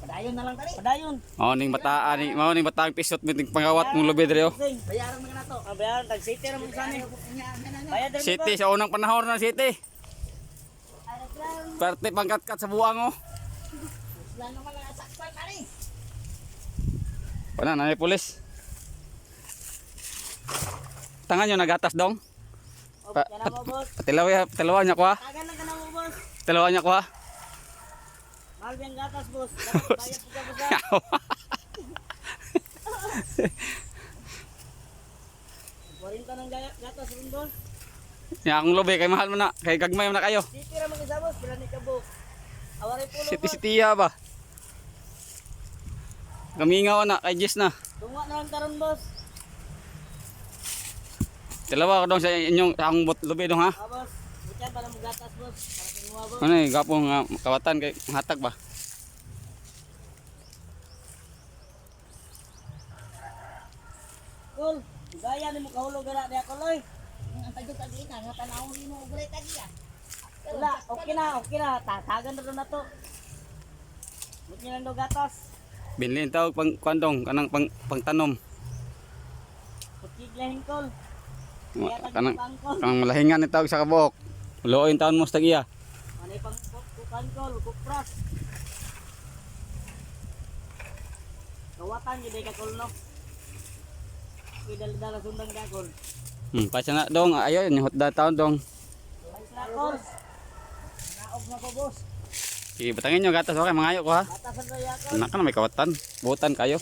Padayon na lang tali. Padayon. Ning bataan ni mao ning bataang pisot miting pangawat mong lubi diri oh. Bayaran mo na to. Ang bayaran tag city ra mo sa ni. Bayad diri. City sa unang panahon na city. Parte pangkat-kat sa buang oh. Wala naman ang sakpan tali. Pana na pulis. Tangan nyo nagatas dong. Kana mo boss. Patilawan niya ko ha. Tagan lang kana mo boss. Patilawan niya ko ha. Mahal biyang gatas boss. Dapat bayad po ka boss. Kurinta ng gatas rin boss. Nya akong lobe kay mahal mo na. Kay gagmay mo na kayo. City ra mag-isa boss. Pila ni kabuk. Awari pulo boss. City ba? Gamingaw na kay Jess na. Tunga na lang karon boss. Tilawa ko dong sa inyong akong lobe dong ha. Boss. Bukan para mo gatas boss. Para kinuha boss. Ano eh, gapong kawatan kay hatag ba? Kul, gaya ni mo kahulog gara di ako loy. Ang tagot tadi na nga tanaw ni mo ugray tadi ah. Wala, okay na. Tatagan na to. Buti lang do gatas. Binlin tawag pang kwandong kanang pangtanom. Putiglahin kol. Kanang malahingan ni tawag sa kabuok. Luoyin taon mo sa tagiya. Manay pang kukan kol, kupras. Kawatan gid ka kol no. Idal-dala sundang dagol. Pasya na dong, ayo nyahot da taon dong. Pasya kol. Naog na ko boss. Ibatangin nyo gatas okay mangayo ko ha. Gatasan ko ya kol. Anak ka na may kawatan. Buutan kayo.